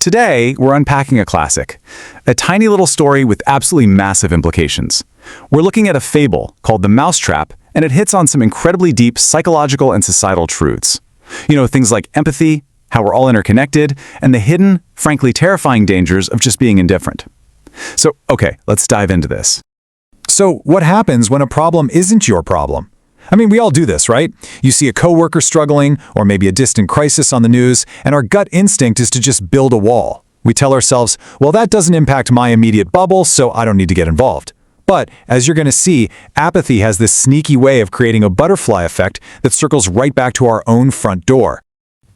Today, we're unpacking a classic, a tiny little story with absolutely massive implications. We're looking at a fable called The Mousetrap, and it hits on some incredibly deep psychological and societal truths. Things like empathy, how we're all interconnected, and the hidden, frankly terrifying dangers of just being indifferent. So, okay, let's dive into this. So, what happens when a problem isn't your problem? We all do this, right? You see a coworker struggling, or maybe a distant crisis on the news, and our gut instinct is to just build a wall. We tell ourselves, well, that doesn't impact my immediate bubble, so I don't need to get involved. But, as you're going to see, apathy has this sneaky way of creating a butterfly effect that circles right back to our own front door.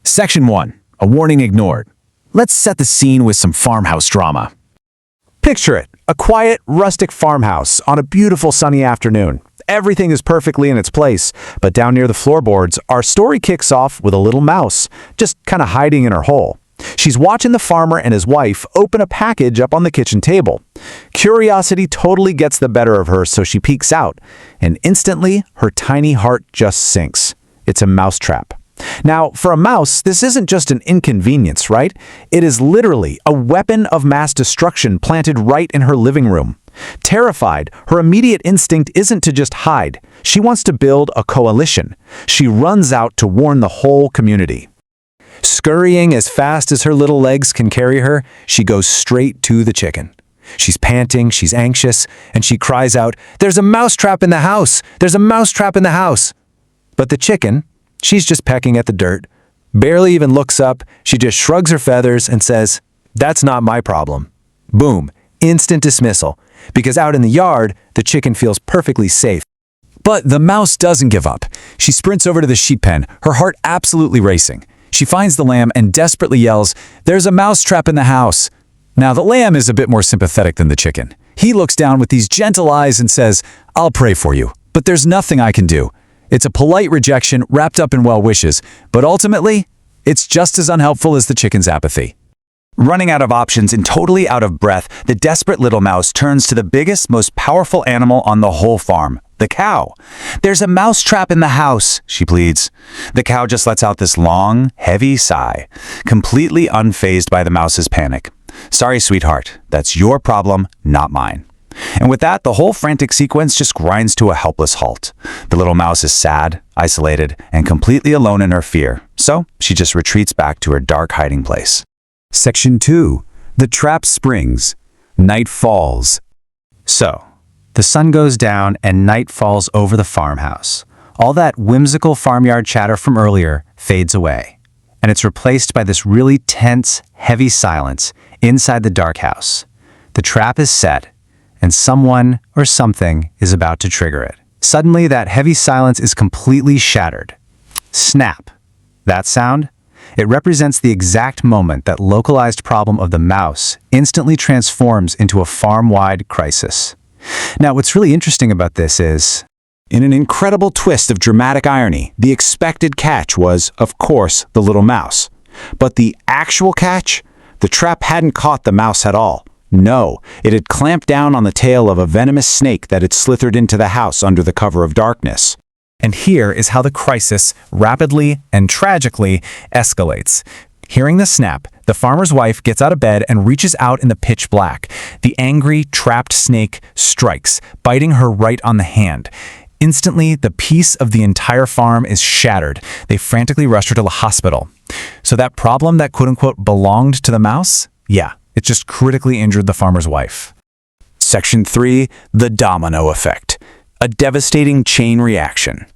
Section 1. A warning ignored. Let's set the scene with some farmhouse drama. Picture it, a quiet, rustic farmhouse on a beautiful sunny afternoon. Everything is perfectly in its place, but down near the floorboards, our story kicks off with a little mouse, just kind of hiding in her hole. She's watching the farmer and his wife open a package up on the kitchen table. Curiosity totally gets the better of her, so she peeks out, and instantly, her tiny heart just sinks. It's a mousetrap. Now, for a mouse, this isn't just an inconvenience, right? It is literally a weapon of mass destruction planted right in her living room. Terrified, her immediate instinct isn't to just hide. She wants to build a coalition. She runs out to warn the whole community. Scurrying as fast as her little legs can carry her, she goes straight to the chicken. She's panting, she's anxious, and she cries out, "There's a mousetrap in the house! There's a mousetrap in the house!" But the chicken, she's just pecking at the dirt, barely even looks up. She just shrugs her feathers and says, "That's not my problem." Boom, instant dismissal. Because out in the yard, the chicken feels perfectly safe. But the mouse doesn't give up. She sprints over to the sheep pen, her heart absolutely racing. She finds the lamb and desperately yells, "There's a mousetrap in the house." Now, the lamb is a bit more sympathetic than the chicken. He looks down with these gentle eyes and says, "I'll pray for you, but there's nothing I can do." It's a polite rejection wrapped up in well wishes, but ultimately, it's just as unhelpful as the chicken's apathy. Running out of options and totally out of breath, the desperate little mouse turns to the biggest, most powerful animal on the whole farm, the cow. "There's a mousetrap in the house," she pleads. The cow just lets out this long, heavy sigh, completely unfazed by the mouse's panic. "Sorry, sweetheart, that's your problem, not mine." And with that, the whole frantic sequence just grinds to a helpless halt. The little mouse is sad, isolated, and completely alone in her fear, so she just retreats back to her dark hiding place. Section 2. The Trap Springs. Night falls. So, the sun goes down and night falls over the farmhouse. All that whimsical farmyard chatter from earlier fades away, and it's replaced by this really tense, heavy silence inside the dark house. The trap is set, and someone or something is about to trigger it. Suddenly, that heavy silence is completely shattered. Snap. That sound? It represents the exact moment that localized problem of the mouse instantly transforms into a farm-wide crisis. Now, what's really interesting about this is, in an incredible twist of dramatic irony, the expected catch was, of course, the little mouse. But the actual catch? The trap hadn't caught the mouse at all. No, it had clamped down on the tail of a venomous snake that had slithered into the house under the cover of darkness. And here is how the crisis rapidly and tragically escalates. Hearing the snap, the farmer's wife gets out of bed and reaches out in the pitch black. The angry, trapped snake strikes, biting her right on the hand. Instantly, the peace of the entire farm is shattered. They frantically rush her to the hospital. So that problem that quote-unquote belonged to the mouse? Yeah, it just critically injured the farmer's wife. Section 3. The Domino Effect. A devastating chain reaction.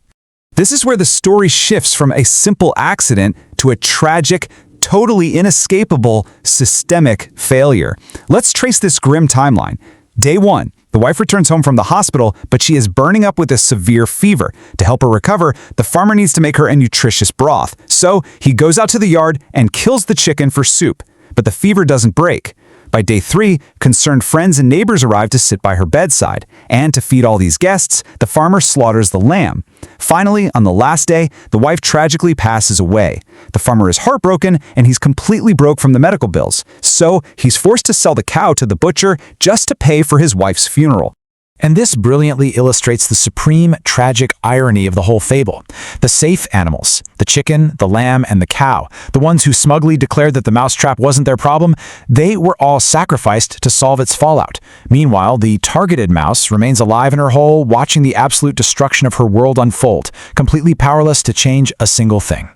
This is where the story shifts from a simple accident to a tragic, totally inescapable, systemic failure. Let's trace this grim timeline. Day 1. The wife returns home from the hospital, but she is burning up with a severe fever. To help her recover, the farmer needs to make her a nutritious broth. So he goes out to the yard and kills the chicken for soup. But the fever doesn't break. By day 3, concerned friends and neighbors arrive to sit by her bedside, and to feed all these guests, the farmer slaughters the lamb. Finally, on the last day, the wife tragically passes away. The farmer is heartbroken, and he's completely broke from the medical bills, so he's forced to sell the cow to the butcher just to pay for his wife's funeral. And this brilliantly illustrates the supreme tragic irony of the whole fable. The safe animals, the chicken, the lamb, and the cow, the ones who smugly declared that the mousetrap wasn't their problem, they were all sacrificed to solve its fallout. Meanwhile, the targeted mouse remains alive in her hole, watching the absolute destruction of her world unfold, completely powerless to change a single thing.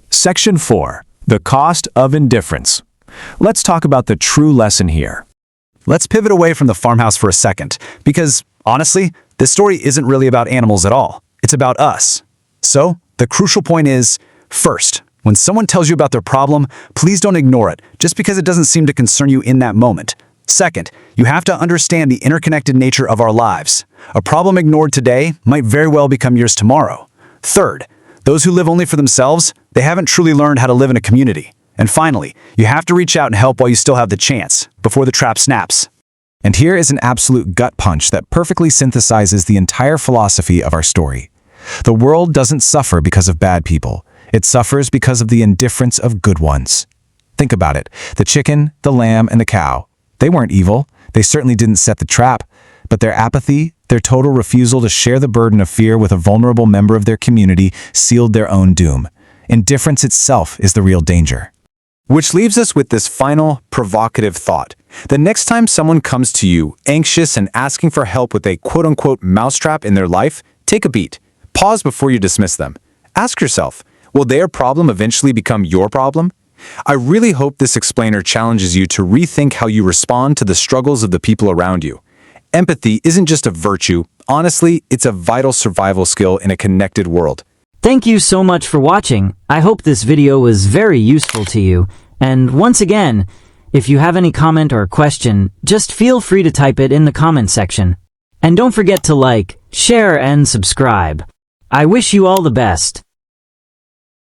Section 4. The cost of indifference. Let's talk about the true lesson here. Let's pivot away from the farmhouse for a second, because, honestly, this story isn't really about animals at all. It's about us. So, the crucial point is, first, when someone tells you about their problem, please don't ignore it, just because it doesn't seem to concern you in that moment. Second, you have to understand the interconnected nature of our lives. A problem ignored today might very well become yours tomorrow. Third, those who live only for themselves, they haven't truly learned how to live in a community. And finally, you have to reach out and help while you still have the chance, before the trap snaps. And here is an absolute gut punch that perfectly synthesizes the entire philosophy of our story. The world doesn't suffer because of bad people. It suffers because of the indifference of good ones. Think about it. The chicken, the lamb, and the cow. They weren't evil. They certainly didn't set the trap. But their apathy, their total refusal to share the burden of fear with a vulnerable member of their community sealed their own doom. Indifference itself is the real danger. Which leaves us with this final, provocative thought. The next time someone comes to you, anxious and asking for help with a quote-unquote mousetrap in their life, take a beat. Pause before you dismiss them. Ask yourself, will their problem eventually become your problem? I really hope this explainer challenges you to rethink how you respond to the struggles of the people around you. Empathy isn't just a virtue. Honestly, it's a vital survival skill in a connected world. Thank you so much for watching. I hope this video was very useful to you. And once again, if you have any comment or question, just feel free to type it in the comment section. And don't forget to like, share, and subscribe. I wish you all the best.